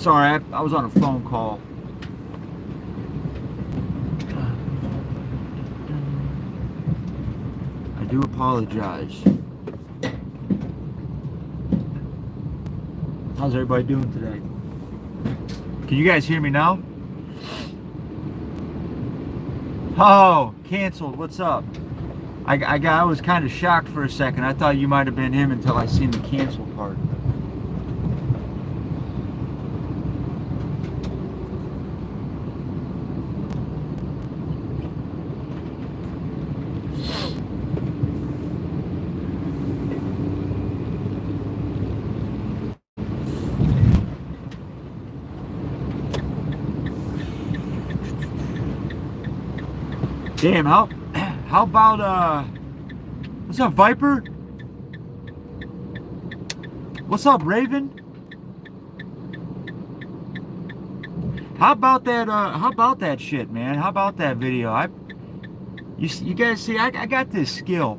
Sorry, I was on a phone call. I do apologize. How's everybody doing today? Can you guys hear me now? Oh, canceled. What's up? I was kind of shocked for a second. I thought you might have been him until I seen the cancel part. Damn, how about what's up, Viper? What's up, Raven? How about that shit, man? How about that video? You guys see, I got this skill.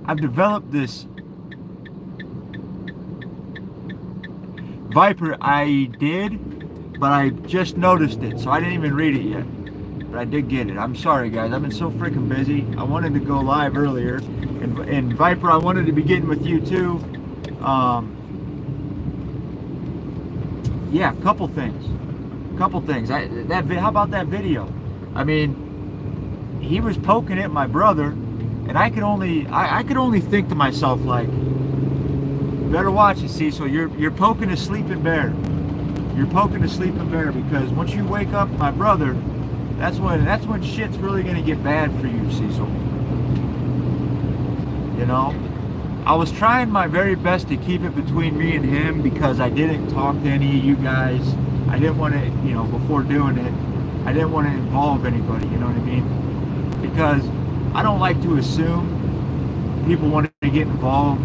I've developed this. Viper, I did, but I just noticed it, so I didn't even read it yet. But I did get it. I'm sorry, guys. I've been so freaking busy. I wanted to go live earlier, and Viper, I wanted to be getting with you too. Yeah, couple things. How about that video? I mean, he was poking at my brother, and I could only think to myself like, better watch it, Cecil. You're poking a sleeping bear. You're poking a sleeping bear, because once you wake up my brother, that's when shit's really gonna get bad for you, Cecil. You know? I was trying my very best to keep it between me and him, because I didn't talk to any of you guys. I didn't want to, before doing it, I didn't want to involve anybody, you know what I mean? Because I don't like to assume people want to get involved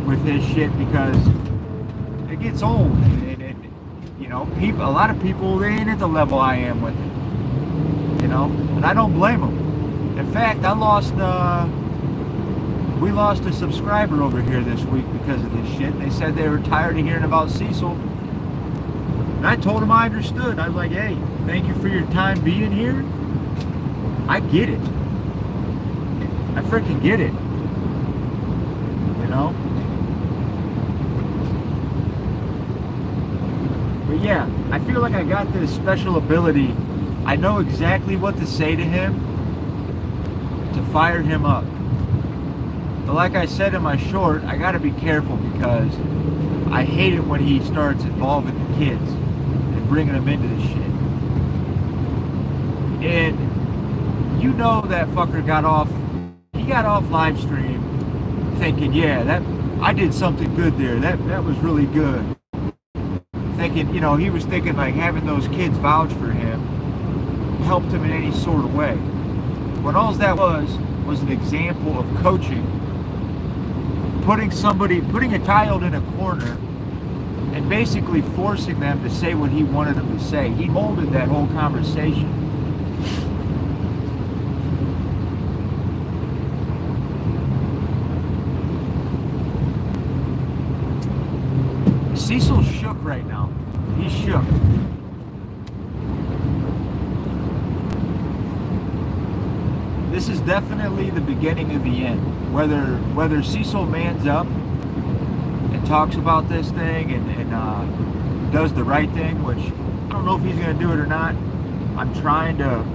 with his shit, because it gets old, and a lot of people, they ain't at the level I am with it. And I don't blame them. In fact, we lost a subscriber over here this week because of this shit. They said they were tired of hearing about Cecil. And I told them I understood. I was like, hey, thank you for your time being here. I get it. I freaking get it. But yeah, I feel like I got this special ability. I know exactly what to say to him to fire him up. But like I said in my short, I gotta be careful, because I hate it when he starts involving the kids and bringing them into this shit. And that fucker got off live stream thinking, yeah, I did something good there. That was really good. Thinking, he was thinking like having those kids vouch for him helped him in any sort of way. When all that was an example of coaching, putting a child in a corner and basically forcing them to say what he wanted them to say. He molded that whole conversation. Cecil's shook right now. He's shook. This is definitely the beginning of the end. Whether Cecil mans up and talks about this thing and does the right thing, which I don't know if he's going to do it or not. I'm trying to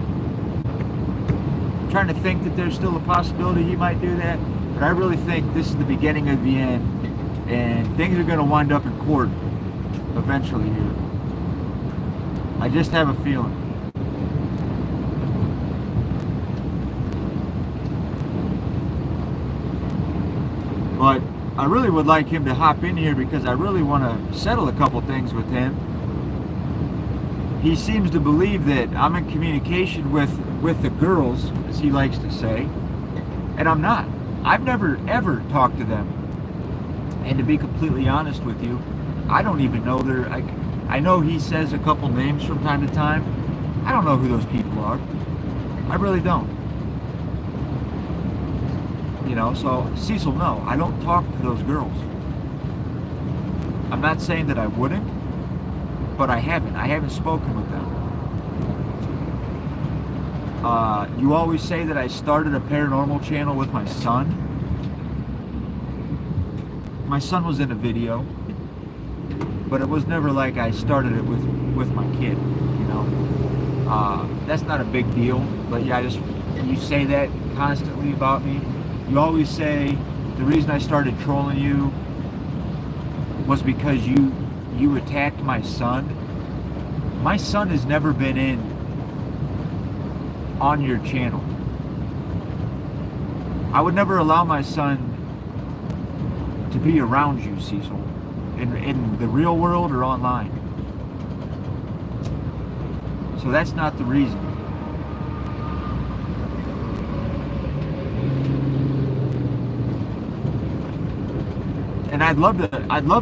think that there's still a possibility he might do that, but I really think this is the beginning of the end, and things are going to wind up in court eventually here. I just have a feeling. But I really would like him to hop in here, because I really want to settle a couple things with him. He seems to believe that I'm in communication with the girls, as he likes to say, and I'm not. I've never ever talked to them. And to be completely honest with you, I don't even know I know he says a couple names from time to time. I don't know who those people are. I really don't. So Cecil, no, I don't talk to those girls. I'm not saying that I wouldn't, but I haven't spoken with them. You always say that I started a paranormal channel with my son. My son was in a video, but it was never like I started it with my kid, you know. That's not a big deal, but yeah, you say that constantly about me. You always say the reason I started trolling you was because you attacked my son. My son has never been on your channel. I would never allow my son to be around you, Cecil, in the real world or online. So that's not the reason. And I'd love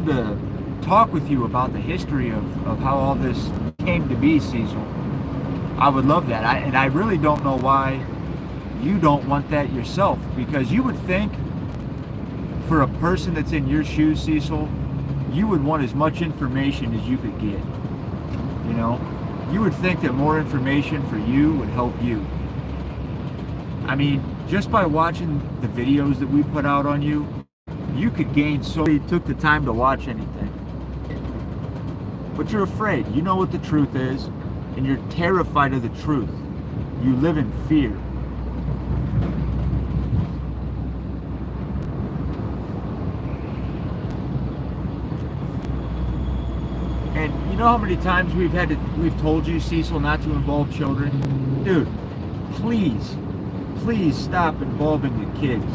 to talk with you about the history of how all this came to be, Cecil. I would love that. And I really don't know why you don't want that yourself, because you would think for a person that's in your shoes, Cecil, you would want as much information as you could get. You know? You would think that more information for you would help you. I mean, just by watching the videos that we put out on you, you could gain so you took the time to watch anything. But you're afraid. You know what the truth is, and you're terrified of the truth. You live in fear. And you know how many times we've told you, Cecil, not to involve children? Dude, please stop involving the kids.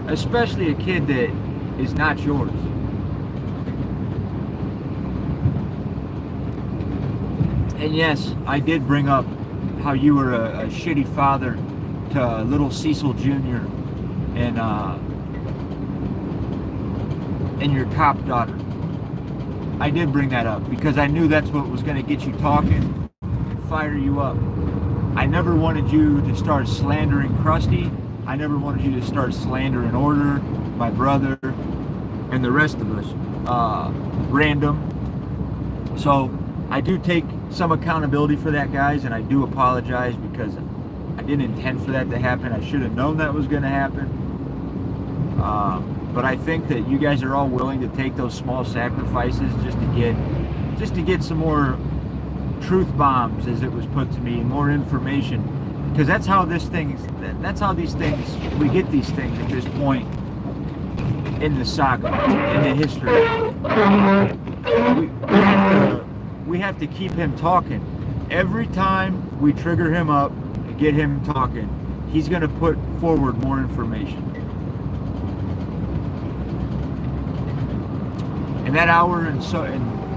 Especially a kid that is not yours. And yes, I did bring up how you were a shitty father to little Cecil Jr. and your cop daughter. I did bring that up because I knew that's what was going to get you talking, fire you up. I never wanted you to start slandering Krusty. I never wanted you to start slandering Order, my brother, and the rest of us, random. So I do take some accountability for that, guys, and I do apologize because I didn't intend for that to happen. I should have known that was going to happen. But I think that you guys are all willing to take those small sacrifices just to get some more truth bombs, as it was put to me, and more information. Because that's how these things, we get these things at this point in the saga, in the history. We have to keep him talking. Every time we trigger him up and get him talking, he's going to put forward more information. And that hour and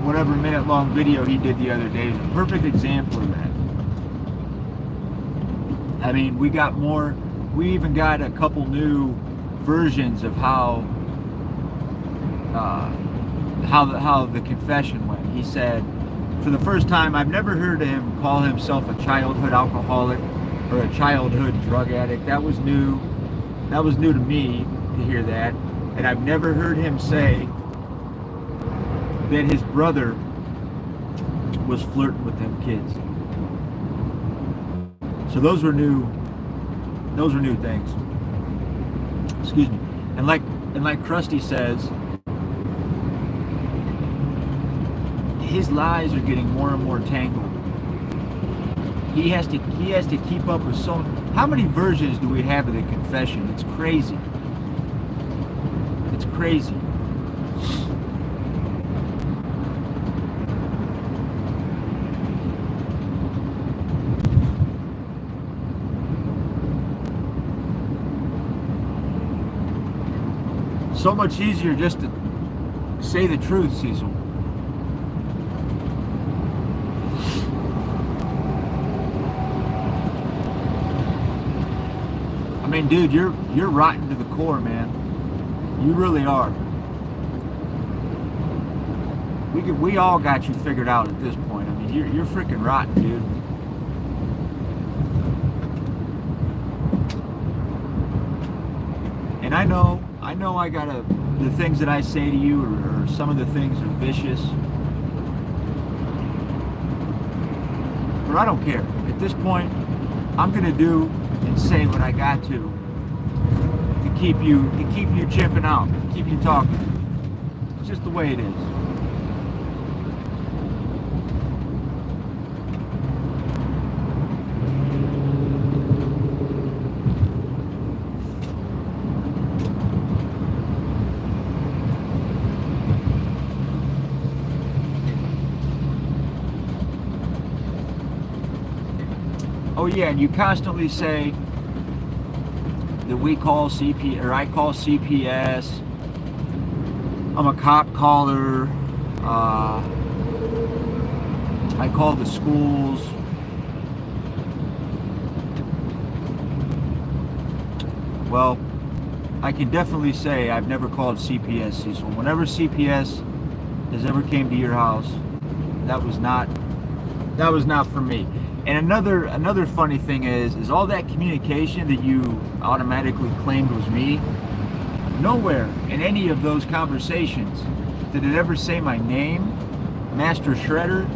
whatever minute long video he did the other day is a perfect example of that. I mean, we even got a couple new versions of how the confession went. He said, for the first time, I've never heard him call himself a childhood alcoholic or a childhood drug addict. That was new. That was new to me to hear that. And I've never heard him say that his brother was flirting with them kids. So those were new things. Excuse me. And like Krusty says, his lies are getting more and more tangled. He has to keep up with so. How many versions do we have of the confession? It's crazy. It's crazy. So much easier just to say the truth, Cecil. I mean, dude, you're rotten to the core, man. You really are. We all got you figured out at this point. I mean, you're freaking rotten, dude. And I know the things that I say to you are some of the things are vicious. But I don't care. At this point, I'm gonna do and say what I got to keep you chipping out, keep you talking. It's just the way it is. Oh yeah, and you constantly say that we call CP, or I call CPS. I'm a cop caller. I call the schools. Well, I can definitely say I've never called CPS, Cecil. Whenever CPS has ever came to your house, that was not for me. And another funny thing is all that communication that you automatically claimed was me, nowhere in any of those conversations did it ever say my name, Master Shredder,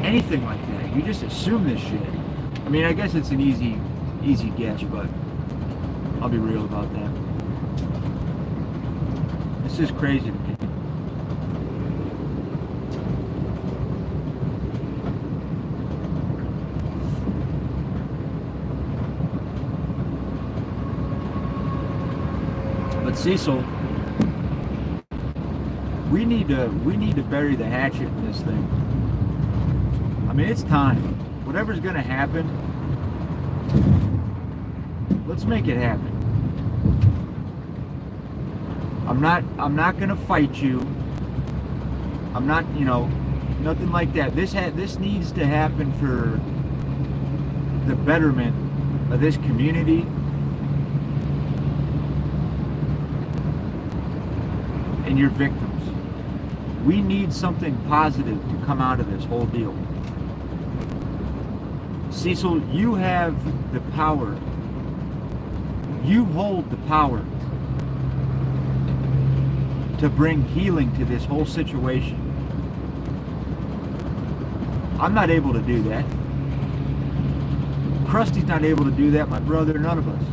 anything like that. You just assume this shit. I mean, I guess it's an easy guess, but I'll be real about that. It's just crazy to me. But Cecil, we need to bury the hatchet in this thing. I mean, it's time. Whatever's gonna happen, let's make it happen. I'm not gonna fight you. I'm not, nothing like that. This needs to happen for the betterment of this community and your victims. We need something positive to come out of this whole deal. Cecil, you have the power. You hold the power to bring healing to this whole situation. I'm not able to do that. Krusty's not able to do that, my brother, none of us.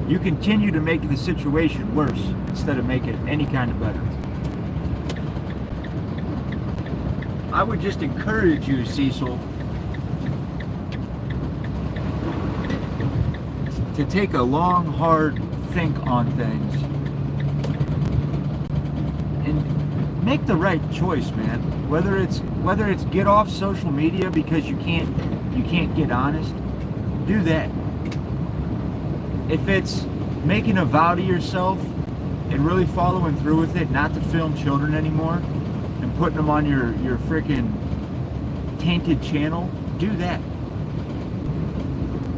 You continue to make the situation worse instead of make it any kind of better. I would just encourage you, Cecil, to take a long, hard think on things and make the right choice, man. Whether it's get off social media because you can't get honest, do that. If it's making a vow to yourself and really following through with it, not to film children anymore and putting them on your freaking tainted channel, do that.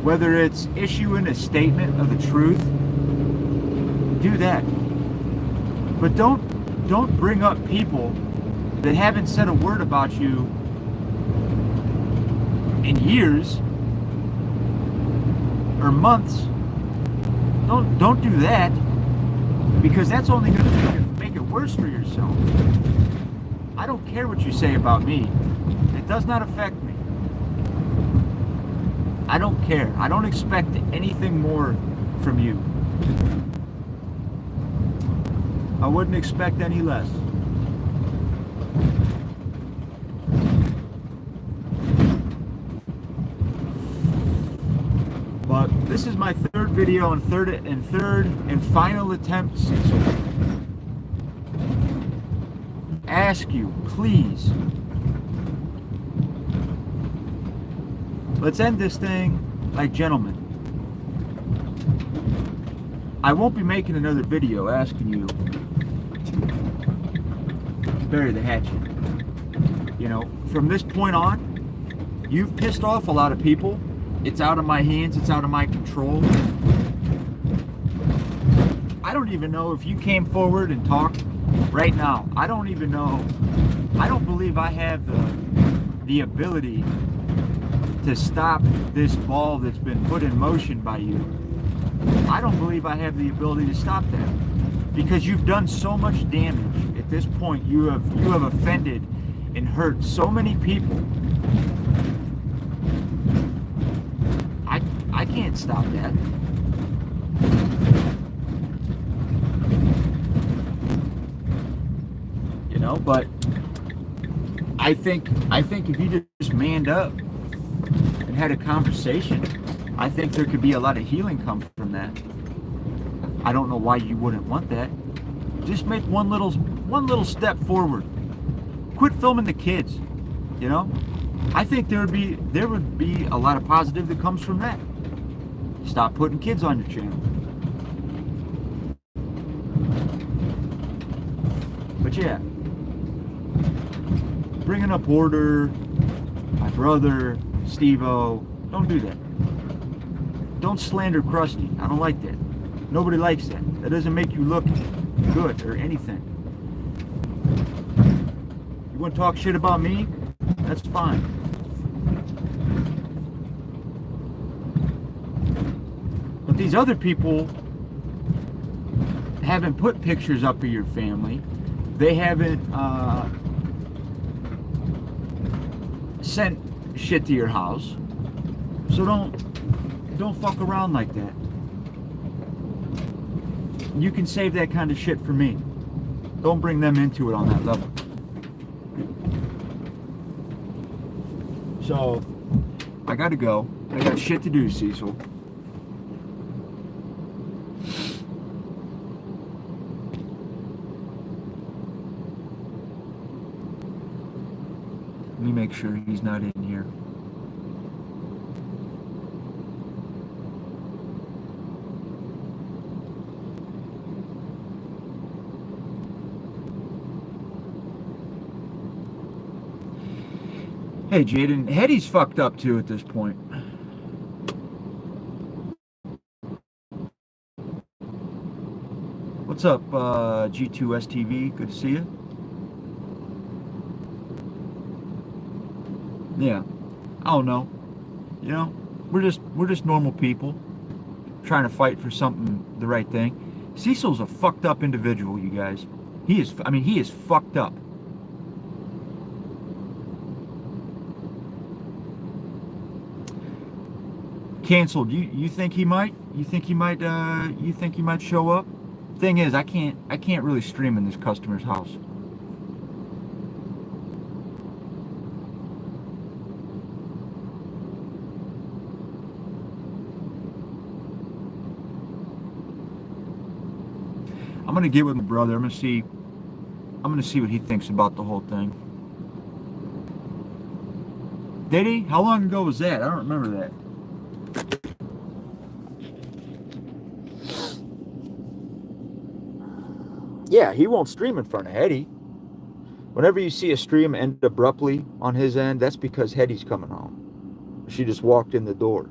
Whether it's issuing a statement of the truth, do that. But don't bring up people that haven't said a word about you in years or months. Don't do that, because that's only going to make it worse for yourself. I don't care what you say about me. It does not affect me. I don't care. I don't expect anything more from you. I wouldn't expect any less. But this is my third video and third and final attempt, Cecil. Ask you, please. Let's end this thing like gentlemen. I won't be making another video asking you to bury the hatchet. From this point on, you've pissed off a lot of people. It's out of my hands, it's out of my control. I don't even know if you came forward and talked right now. I don't even know. I don't believe I have the ability to stop this ball that's been put in motion by you. I don't believe I have the ability to stop that, because you've done so much damage at at this point you have offended and hurt so many people. I can't stop that. You know, but I think if you just manned up and had a conversation, I think there could be a lot of healing come from that. I don't know why you wouldn't want that. Just make one little step forward. Quit filming the kids. You know, I think there would be a lot of positive that comes from that. Stop putting kids on your channel. But yeah, bringing up order, my brother, Steve-O, don't do that. Don't slander Krusty. I don't like that. Nobody likes that. That doesn't make you look good or anything. You want to talk shit about me? That's fine. But these other people haven't put pictures up of your family. They haven't sent shit to your house. So don't fuck around like that. You can save that kind of shit for me. Don't bring them into it on that level. So, I gotta go. I got shit to do, Cecil. Let me make sure he's not in here. Hey, Jaden, Hetty's fucked up too at this point. What's up, G2STV? Good to see you. Yeah, I don't know. You know, we're just normal people trying to fight for something, the right thing. Cecil's a fucked up individual, you guys. He is. I mean, he is fucked up. Canceled. You think he might? You think he might? You think he might show up? Thing is, I can't really stream in this customer's house. I'm gonna get with my brother. I'm gonna see what he thinks about the whole thing. Did he? How long ago was that? I don't remember that. Yeah, he won't stream in front of Hetty. Whenever you see a stream end abruptly on his end, that's because Hetty's coming home. She just walked in the door.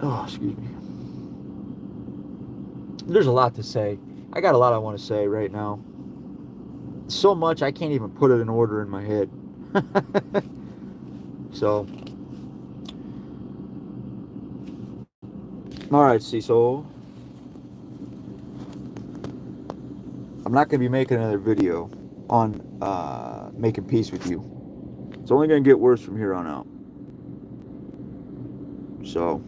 Oh, excuse me. There's a lot to say. I got a lot I want to say right now. So much I can't even put it in order in my head. So, all right, Cecil. I'm not going to be making another video on making peace with you. It's only going to get worse from here on out. So,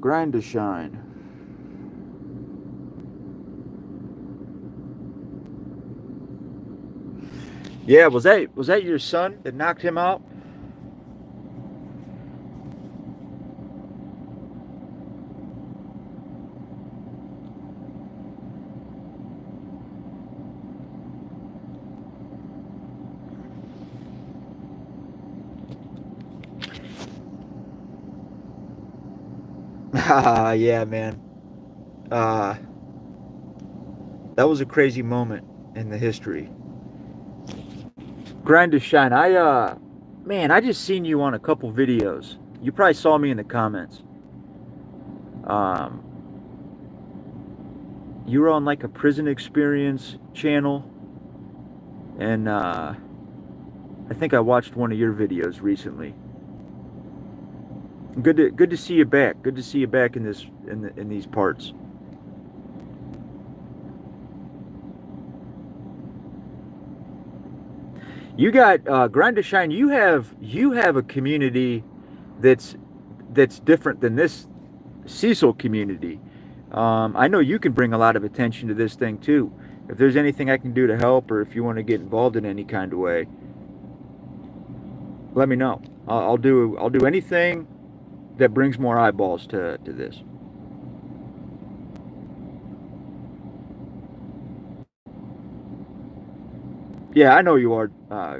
grind to shine. Yeah, was that your son that knocked him out? Yeah, man. That was a crazy moment in the history. Grind to shine. Man, I just seen you on a couple videos. You probably saw me in the comments. You were on like a prison experience channel and I think I watched one of your videos recently. Good to see you back. Good to see you back in in these parts. You got Grind to Shine. You have a community that's different than this Cecil community. I know you can bring a lot of attention to this thing too. If there's anything I can do to help, or if you want to get involved in any kind of way, let me know. I'll do anything that brings more eyeballs to this. Yeah, I know you are,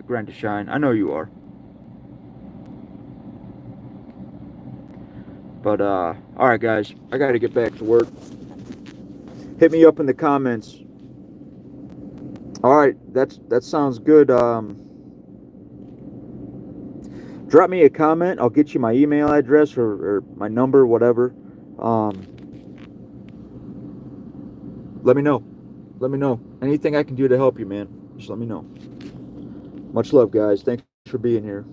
Grind to Shine. I know you are. But all right, guys, I got to get back to work. Hit me up in the comments. All right, that sounds good. Drop me a comment. I'll get you my email address or my number, whatever. Um, let me know. Let me know. Anything I can do to help you, man. Just let me know. Much love, guys. Thanks for being here.